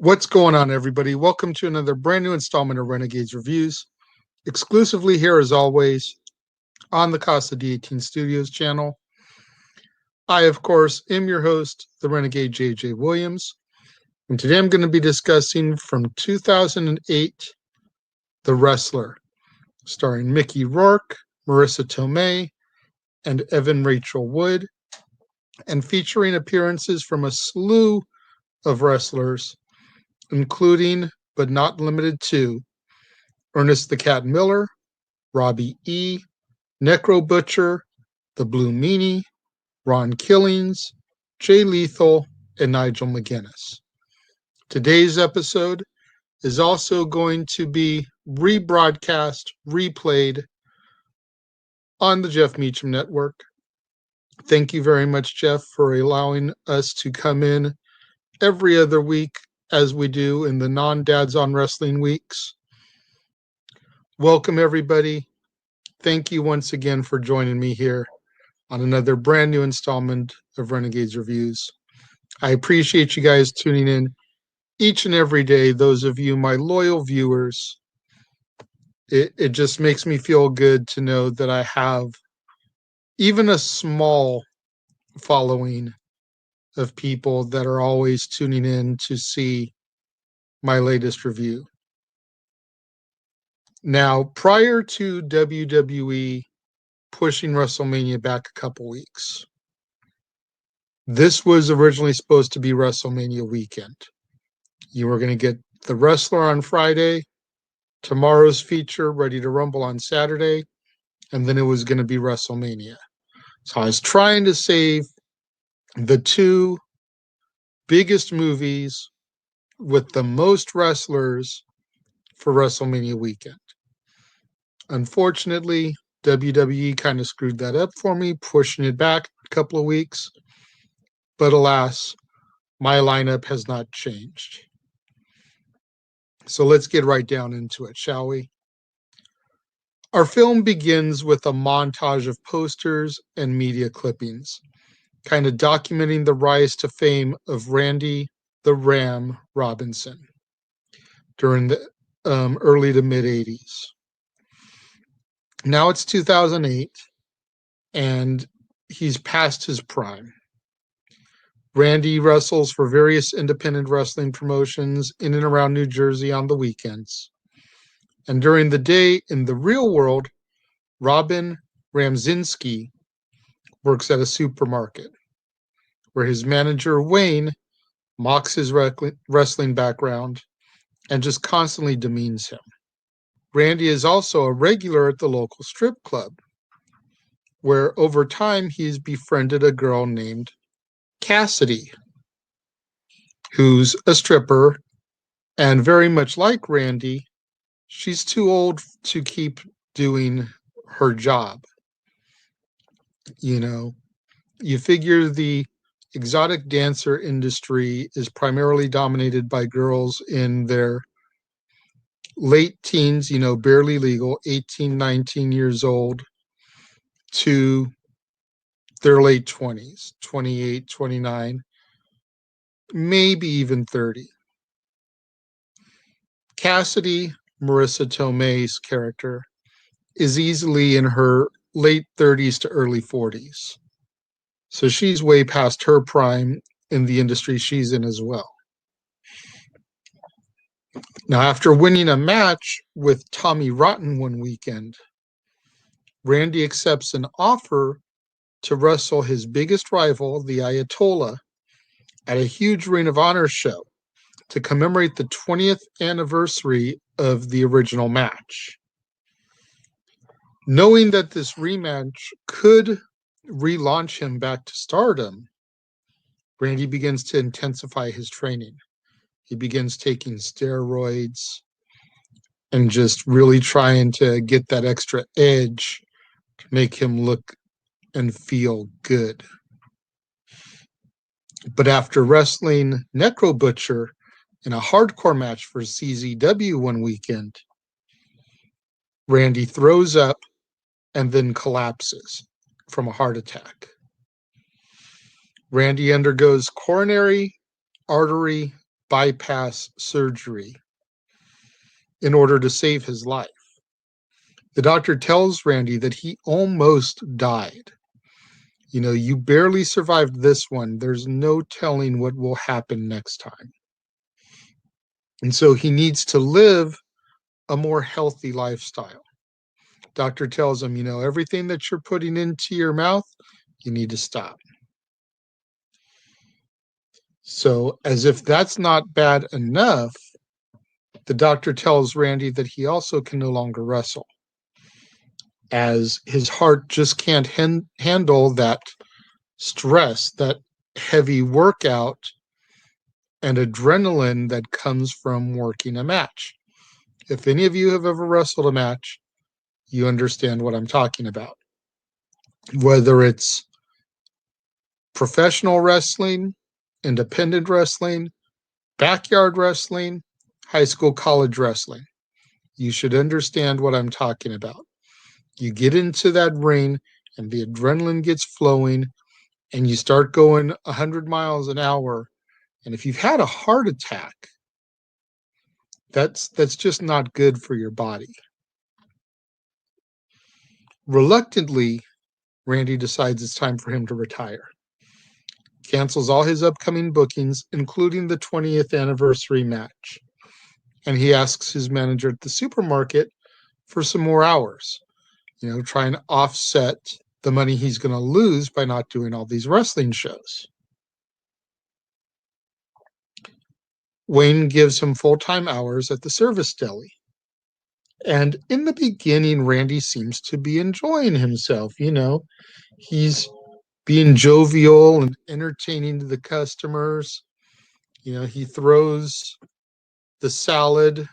What's going on, everybody? Welcome to another brand new installment of Renegades Reviews, exclusively here, as always, on the Casa D18 Studios channel. I, of course, am your host, the Renegade J.J. Williams, and today I'm going to be discussing from 2008, The Wrestler, starring Mickey Rourke, Marisa Tomei, and Evan Rachel Wood, and featuring appearances from a slew of wrestlers, including, but not limited to, Ernest the Cat Miller, Robbie E, Necro Butcher, the Blue Meanie, Ron Killings, Jay Lethal, and Nigel McGuinness. Today's episode is also going to be rebroadcast, replayed on the Jeff Meacham Network. Thank you very much, Jeff, for allowing us to come in every other week as we do in the non-Dads on Wrestling weeks. Welcome, everybody. Thank you once again for joining me here on another brand new installment of Renegades Reviews. I appreciate you guys tuning in each and every day, those of you, my loyal viewers. It just makes me feel good to know that I have even a small following of people that are always tuning in to see my latest review. Now, prior to WWE pushing WrestleMania back a couple weeks, this was originally supposed to be WrestleMania Weekend. You were going to get The Wrestler on Friday, tomorrow's feature, Ready to Rumble, on Saturday, and then it was going to be WrestleMania. So I was trying to save the two biggest movies with the most wrestlers for WrestleMania Weekend. Unfortunately, WWE kind of screwed that up for me, pushing it back a couple of weeks. But alas, my lineup has not changed. So let's get right down into it, shall we? Our film begins with a montage of posters and media clippings, kind of documenting the rise to fame of Randy the Ram Robinson during the early to mid 80s. Now it's 2008, and he's past his prime. Randy wrestles for various independent wrestling promotions in and around New Jersey on the weekends. And during the day, in the real world, Robin Ramzinski works at a supermarket, where his manager, Wayne, mocks his wrestling background and just constantly demeans him. Randy is also a regular at the local strip club, where over time he's befriended a girl named Cassidy, who's a stripper, and very much like Randy, she's too old to keep doing her job. You know, you figure the exotic dancer industry is primarily dominated by girls in their late teens, barely legal, 18, 19 years old, to their late 20s, 28, 29, maybe even 30. Cassidy, Marisa Tomei's character, is easily in her late 30s to early 40s. So she's way past her prime in the industry she's in as well. Now, after winning a match with Tommy Rotten one weekend, Randy accepts an offer to wrestle his biggest rival, the Ayatollah, at a huge Ring of Honor show to commemorate the 20th anniversary of the original match. Knowing that this rematch could relaunch him back to stardom, Randy begins to intensify his training. He begins taking steroids and just really trying to get that extra edge to make him look and feel good. But after wrestling Necro Butcher in a hardcore match for CZW one weekend, Randy throws up and then collapses from a heart attack. Randy undergoes coronary artery bypass surgery in order to save his life. The doctor tells Randy that he almost died. You barely survived this one. There's no telling what will happen next time. And so he needs to live a more healthy lifestyle. Doctor tells him, everything that you're putting into your mouth, you need to stop. So as if that's not bad enough, the doctor tells Randy that he also can no longer wrestle, as his heart just can't handle that stress, that heavy workout and adrenaline that comes from working a match. If any of you have ever wrestled a match, you understand what I'm talking about. Whether it's professional wrestling, independent wrestling, backyard wrestling, high school, college wrestling, you should understand what I'm talking about. You get into that ring and the adrenaline gets flowing and you start going 100 miles an hour. And if you've had a heart attack, that's just not good for your body. Reluctantly, Randy decides it's time for him to retire. Cancels all his upcoming bookings, including the 20th anniversary match. And he asks his manager at the supermarket for some more hours, trying to offset the money he's going to lose by not doing all these wrestling shows. Wayne gives him full-time hours at the service deli. And in the beginning, Randy seems to be enjoying himself. He's being jovial and entertaining the customers. He throws the salad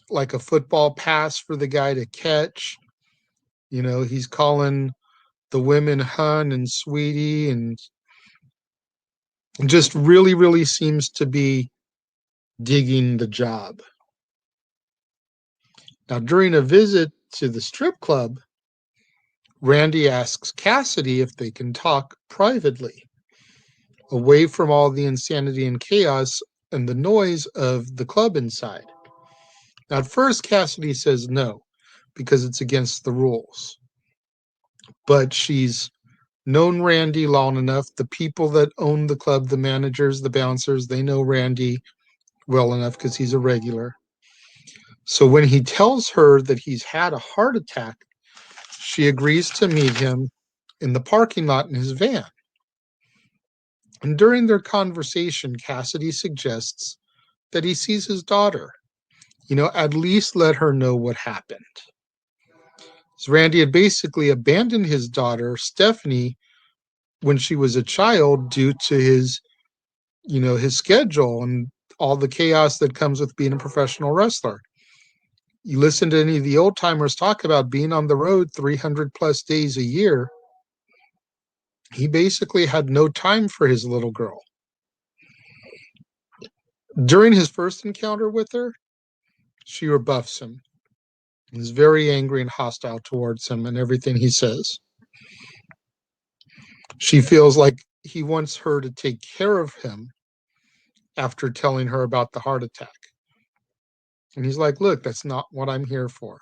like a football pass for the guy to catch. He's calling the women hun and sweetie, and just really, really seems to be digging the job. Now, during a visit to the strip club, Randy asks Cassidy if they can talk privately, away from all the insanity and chaos and the noise of the club inside. Now, at first, Cassidy says no, because it's against the rules. But she's known Randy long enough. The people that own the club, the managers, the bouncers, they know Randy well enough because he's a regular. So when he tells her that he's had a heart attack, she agrees to meet him in the parking lot in his van. And during their conversation, Cassidy suggests that he sees his daughter. At least let her know what happened. So Randy had basically abandoned his daughter, Stephanie, when she was a child due to his schedule and all the chaos that comes with being a professional wrestler. You listen to any of the old timers talk about being on the road 300 plus days a year. He basically had no time for his little girl. During his first encounter with her, She rebuffs him. Is very angry and hostile towards him and everything he says. She feels like he wants her to take care of him after telling her about the heart attack. And he's like, look, that's not what I'm here for.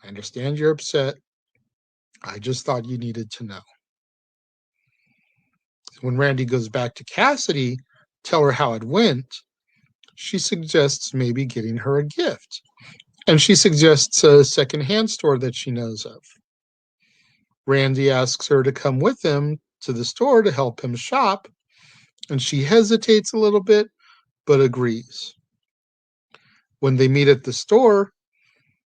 I understand you're upset. I just thought you needed to know. When Randy goes back to Cassidy, tell her how it went, she suggests maybe getting her a gift. And she suggests a secondhand store that she knows of. Randy asks her to come with him to the store to help him shop, and she hesitates a little bit, but agrees. When they meet at the store,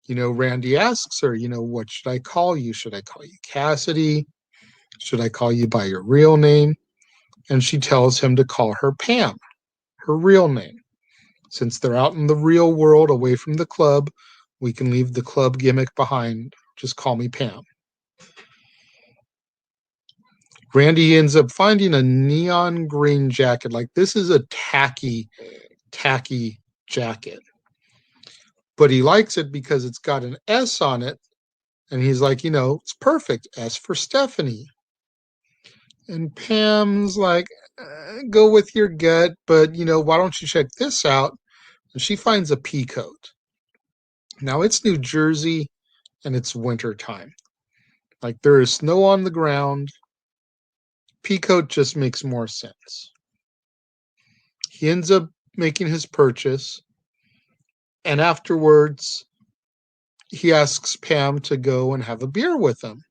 Randy asks her, what should I call you? Should I call you Cassidy? Should I call you by your real name? And she tells him to call her Pam, her real name. Since they're out in the real world, away from the club, we can leave the club gimmick behind. Just call me Pam. Randy ends up finding a neon green jacket. Like, this is a tacky jacket. But he likes it because it's got an S on it. And he's like, it's perfect. S for Stephanie. And Pam's like, go with your gut, but, why don't you check this out? And she finds a pea coat. Now, it's New Jersey, and it's winter time. Like, there is snow on the ground. Pea coat just makes more sense. He ends up making his purchase, and afterwards, he asks Pam to go and have a beer with him.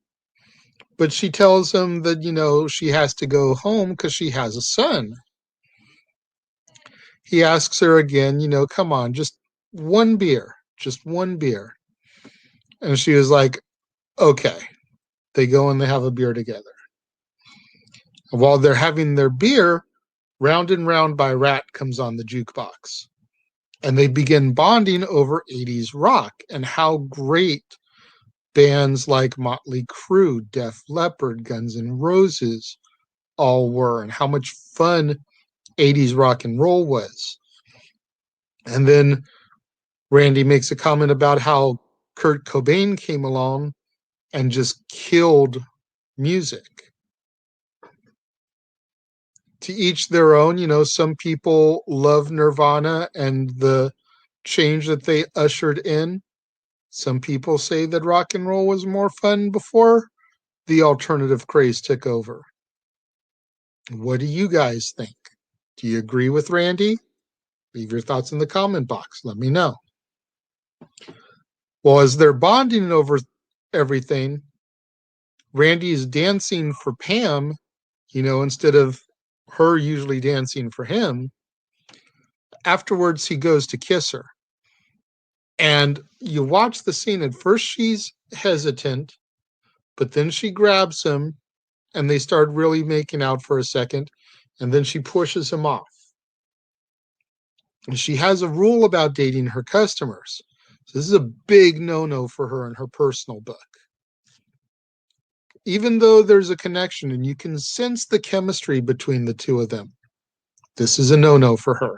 But she tells him that, she has to go home because she has a son. He asks her again, come on, just one beer. And she was like, okay. They go and they have a beer together. And while they're having their beer, Round and Round by Rat comes on the jukebox. And they begin bonding over 80s rock and how great bands like Motley Crue, Def Leppard, Guns N' Roses all were, and how much fun 80s rock and roll was. And then Randy makes a comment about how Kurt Cobain came along and just killed music. To each their own, some people love Nirvana and the change that they ushered in. Some people say that rock and roll was more fun before the alternative craze took over. What do you guys think? Do you agree with Randy? Leave your thoughts in the comment box. Let me know. Well, as they're bonding over everything, Randy is dancing for Pam, instead of her usually dancing for him. Afterwards, he goes to kiss her. And you watch the scene. At first, she's hesitant, but then she grabs him and they start really making out for a second. And then she pushes him off. And she has a rule about dating her customers. So this is a big no-no for her in her personal book. Even though there's a connection and you can sense the chemistry between the two of them, this is a no-no for her.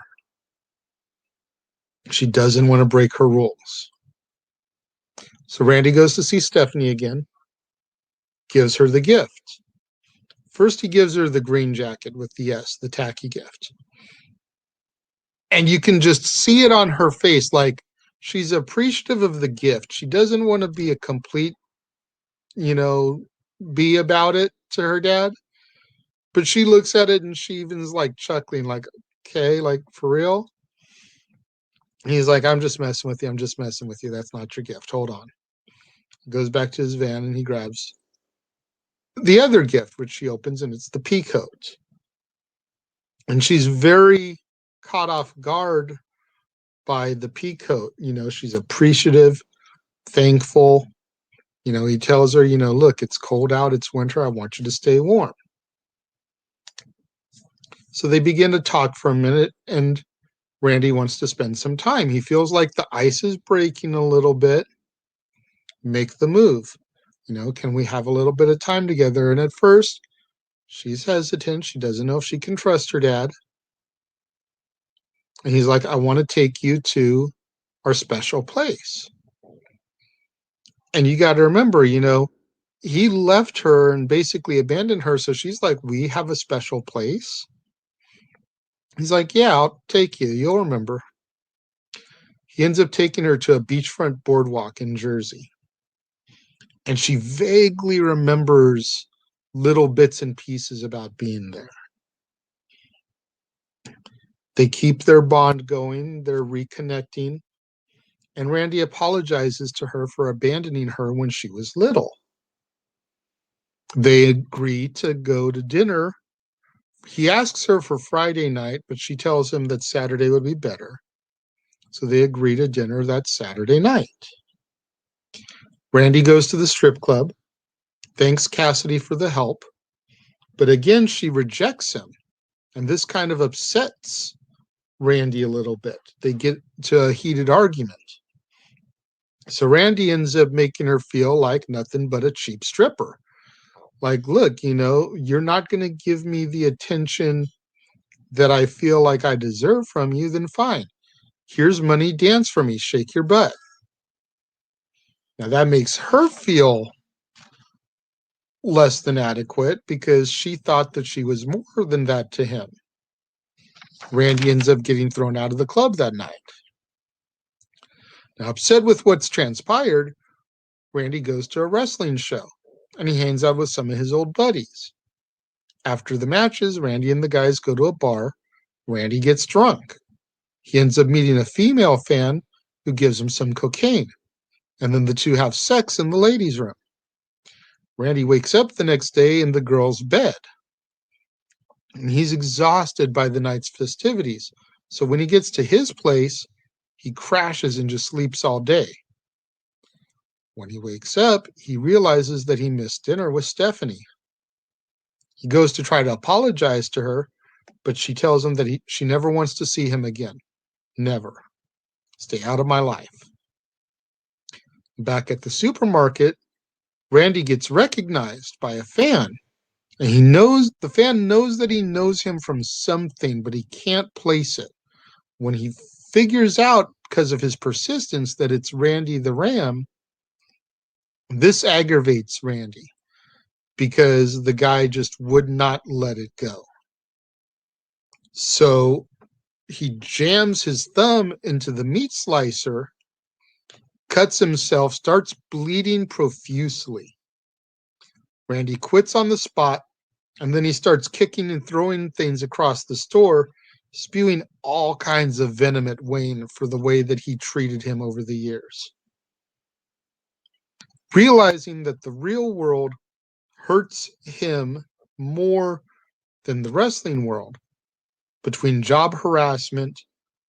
She doesn't want to break her rules. So Randy goes to see Stephanie again, gives her the gift. First, he gives her the green jacket with the S, the tacky gift. And you can just see it on her face, like she's appreciative of the gift. She doesn't want to be a complete, be about it to her dad. But she looks at it and she even is like chuckling, like, okay, like for real? He's like, I'm just messing with you. That's not your gift. Hold on. He goes back to his van and he grabs the other gift, which she opens, and it's the pea coat. And she's very caught off guard by the pea coat. She's appreciative, thankful. He tells her, look, it's cold out, it's winter, I want you to stay warm. So they begin to talk for a minute, and Randy wants to spend some time. He feels like the ice is breaking a little bit. Make the move. Can we have a little bit of time together? And at first, she's hesitant. She doesn't know if she can trust her dad. And he's like, I want to take you to our special place. And you got to remember, he left her and basically abandoned her. So she's like, we have a special place. He's like, yeah, I'll take you. You'll remember. He ends up taking her to a beachfront boardwalk in Jersey. And she vaguely remembers little bits and pieces about being there. They keep their bond going. They're reconnecting. And Randy apologizes to her for abandoning her when she was little. They agree to go to dinner. He asks her for Friday night, but she tells him that Saturday would be better. So they agree to dinner that Saturday night. Randy goes to the strip club, thanks Cassidy for the help, but again, she rejects him. And this kind of upsets Randy a little bit. They get to a heated argument. So Randy ends up making her feel like nothing but a cheap stripper. Like, look, you're not going to give me the attention that I feel like I deserve from you, then fine. Here's money, dance for me, shake your butt. Now that makes her feel less than adequate because she thought that she was more than that to him. Randy ends up getting thrown out of the club that night. Now, upset with what's transpired, Randy goes to a wrestling show and he hangs out with some of his old buddies. After the matches, Randy and the guys go to a bar. Randy gets drunk. He ends up meeting a female fan who gives him some cocaine. And then the two have sex in the ladies' room. Randy wakes up the next day in the girl's bed. And he's exhausted by the night's festivities. So when he gets to his place, he crashes and just sleeps all day. When he wakes up, he realizes that he missed dinner with Stephanie. He goes to try to apologize to her, but she tells him that she never wants to see him again. Never. Stay out of my life. Back at the supermarket, Randy gets recognized by a fan. And the fan knows that he knows him from something, but he can't place it. When he figures out, because of his persistence, that it's Randy the Ram, this aggravates Randy because the guy just would not let it go. So he jams his thumb into the meat slicer, cuts himself, starts bleeding profusely. Randy quits on the spot, and then he starts kicking and throwing things across the store, spewing all kinds of venom at Wayne for the way that he treated him over the years. Realizing that the real world hurts him more than the wrestling world, between job harassment,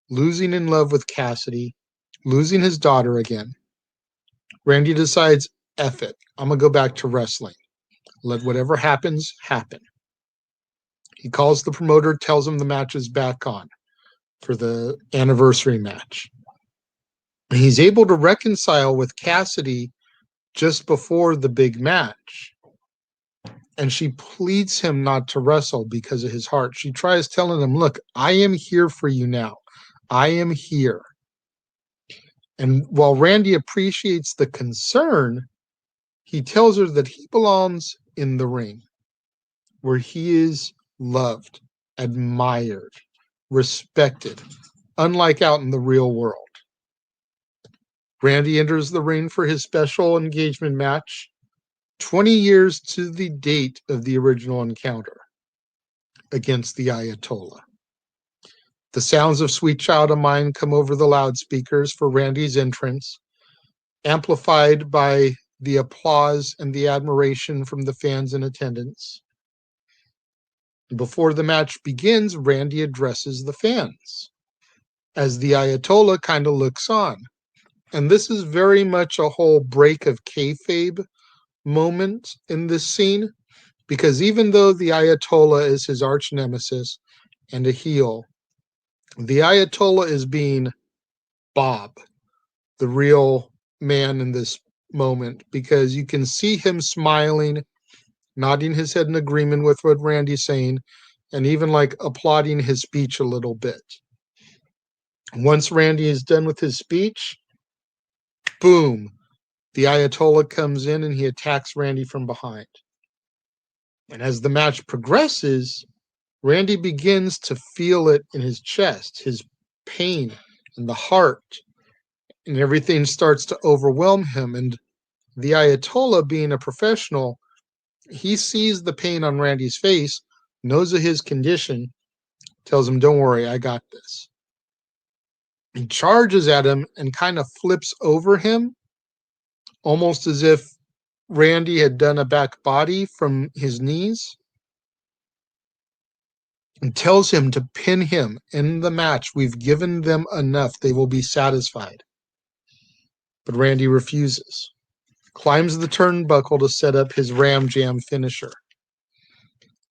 losing in love with Cassidy, losing his daughter again, Randy decides, F it, I'm going to go back to wrestling. Let whatever happens, happen. He calls the promoter, tells him the match is back on for the anniversary match. And he's able to reconcile with Cassidy just before the big match. And she pleads him not to wrestle because of his heart. She tries telling him, look, I am here for you now. I am here. And while Randy appreciates the concern, he tells her that he belongs in the ring, where he is loved, admired, respected, unlike out in the real world. Randy enters the ring for his special engagement match, 20 years to the date of the original encounter against the Ayatollah. The sounds of Sweet Child of Mine come over the loudspeakers for Randy's entrance, amplified by the applause and the admiration from the fans in attendance. Before the match begins, Randy addresses the fans as the Ayatollah kind of looks on. And this is very much a whole break of kayfabe moment in this scene, because even though the Ayatollah is his arch nemesis and a heel, the Ayatollah is being Bob, the real man in this moment, because you can see him smiling, nodding his head in agreement with what Randy's saying, and even like applauding his speech a little bit. Once Randy is done with his speech, boom, the Ayatollah comes in and he attacks Randy from behind. And as the match progresses, Randy begins to feel it in his chest, his pain and the heart, and everything starts to overwhelm him. And the Ayatollah, being a professional, he sees the pain on Randy's face, knows of his condition, tells him, "Don't worry, I got this." He charges at him and kind of flips over him, almost as if Randy had done a back body from his knees, and tells him to pin him in the match. We've given them enough. They will be satisfied. But Randy refuses. Climbs the turnbuckle to set up his Ram Jam finisher.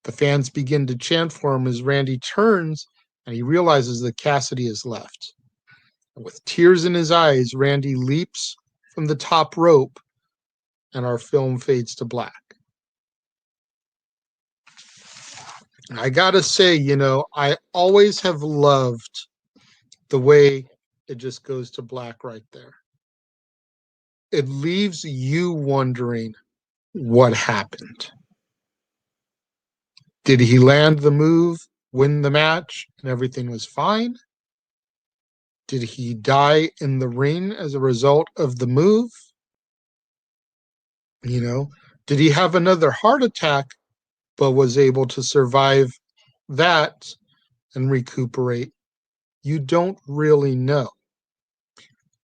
The fans begin to chant for him as Randy turns and he realizes that Cassidy is left. And with tears in his eyes, Randy leaps from the top rope and our film fades to black. I gotta say, I always have loved the way it just goes to black right there. It leaves you wondering what happened. Did he land the move, win the match, and everything was fine? Did he die in the ring as a result of the move? Did he have another heart attack but was able to survive that and recuperate? You don't really know.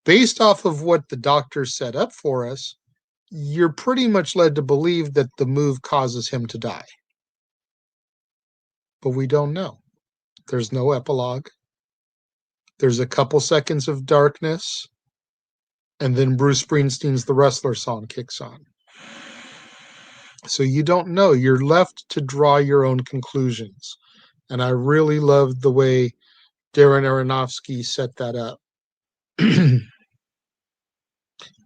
Based off of what the doctor set up for us, you're pretty much led to believe that the move causes him to die. But we don't know. There's no epilogue. There's a couple seconds of darkness, and then Bruce Springsteen's The Wrestler song kicks on. So you don't know. You're left to draw your own conclusions. And I really loved the way Darren Aronofsky set that up.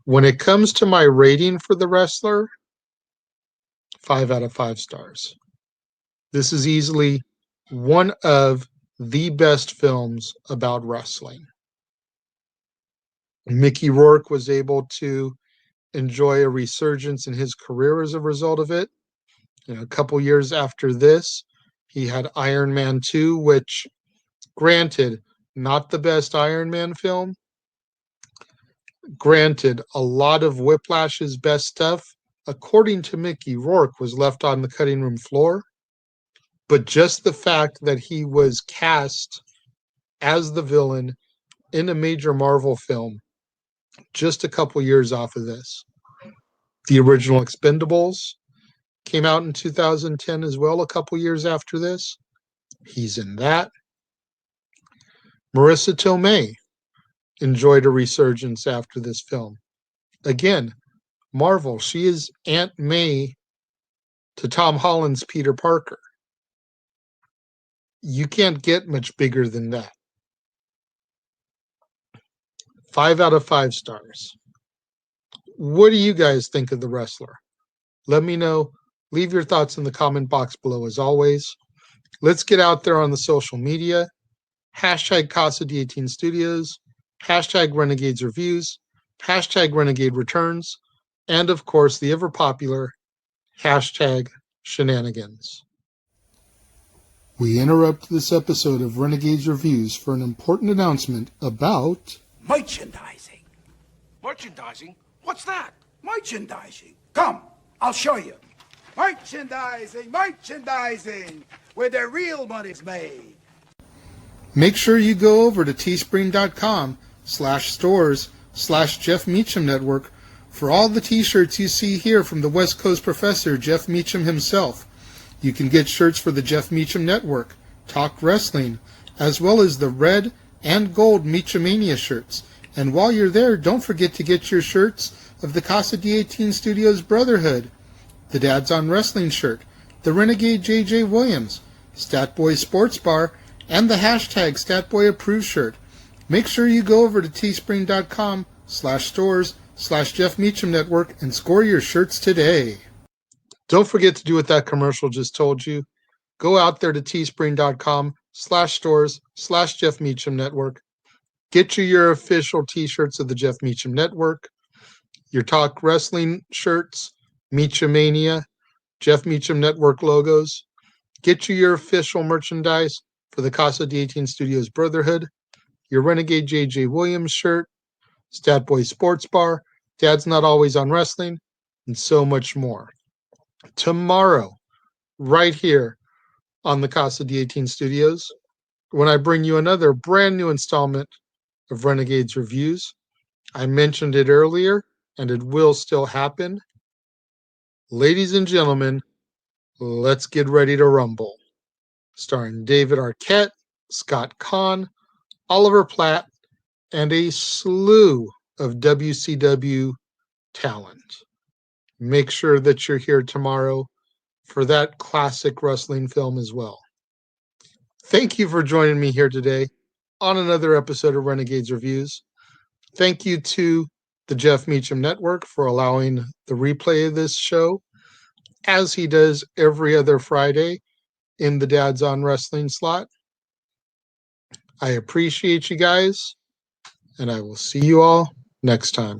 When it comes to my rating for The Wrestler, 5 out of 5 stars. This is easily one of the best films about wrestling. Mickey Rourke was able to enjoy a resurgence in his career as a result of it. A couple years after this, he had Iron Man 2, which, granted, not the best Iron Man film. Granted, a lot of Whiplash's best stuff, according to Mickey Rourke, was left on the cutting room floor. But just the fact that he was cast as the villain in a major Marvel film just a couple years off of this. The original Expendables came out in 2010 as well, a couple years after this. He's in that. Marisa Tomei enjoyed a resurgence after this film. Again, Marvel. She is Aunt May to Tom Holland's Peter Parker. You can't get much bigger than that. 5 out of 5 stars. What do you guys think of The Wrestler? Let me know. Leave your thoughts in the comment box below as always. Let's get out there on the social media. Hashtag Casa D18 Studios. Hashtag Renegades Reviews. Hashtag Renegade Returns. And of course, the ever popular hashtag Shenanigans. We interrupt this episode of Renegades Reviews for an important announcement about merchandising. Merchandising? What's that? Merchandising. Come, I'll show you. Merchandising, where the real money's made. Make sure you go over to teespring.com/stores/Jeff Meacham Network for all the t-shirts you see here from the West Coast professor, Jeff Meacham himself. You can get shirts for the Jeff Meacham Network, Talk Wrestling, as well as the red and gold Meachamania shirts. And while you're there, don't forget to get your shirts of the Casa D18 Studios Brotherhood, the Dads on Wrestling shirt, the Renegade JJ Williams, Statboy Sports Bar, and the hashtag Statboy Approved shirt. Make sure you go over to teespring.com/stores/Jeff Meacham Network and score your shirts today. Don't forget to do what that commercial just told you. Go out there to teespring.com/stores/Jeff Meacham Network. Get you your official t-shirts of the Jeff Meacham Network, your Talk Wrestling shirts, Meachamania, Jeff Meacham Network logos. Get you your official merchandise for the Casa de 18 Studios Brotherhood, your Renegade JJ Williams shirt, Stat Boy Sports Bar, Dad's Not Always on Wrestling, and so much more. Tomorrow, right here on the Casa de 18 Studios, when I bring you another brand new installment of Renegades Reviews. I mentioned it earlier, and it will still happen. Ladies and gentlemen, let's get ready to rumble. Starring David Arquette, Scott Kahn, Oliver Platt, and a slew of WCW talent. Make sure that you're here tomorrow for that classic wrestling film as well. Thank you for joining me here today on another episode of Renegades Reviews. Thank you to the Jeff Meacham Network for allowing the replay of this show, as he does every other Friday in the Dad's on Wrestling slot. I appreciate you guys, and I will see you all next time.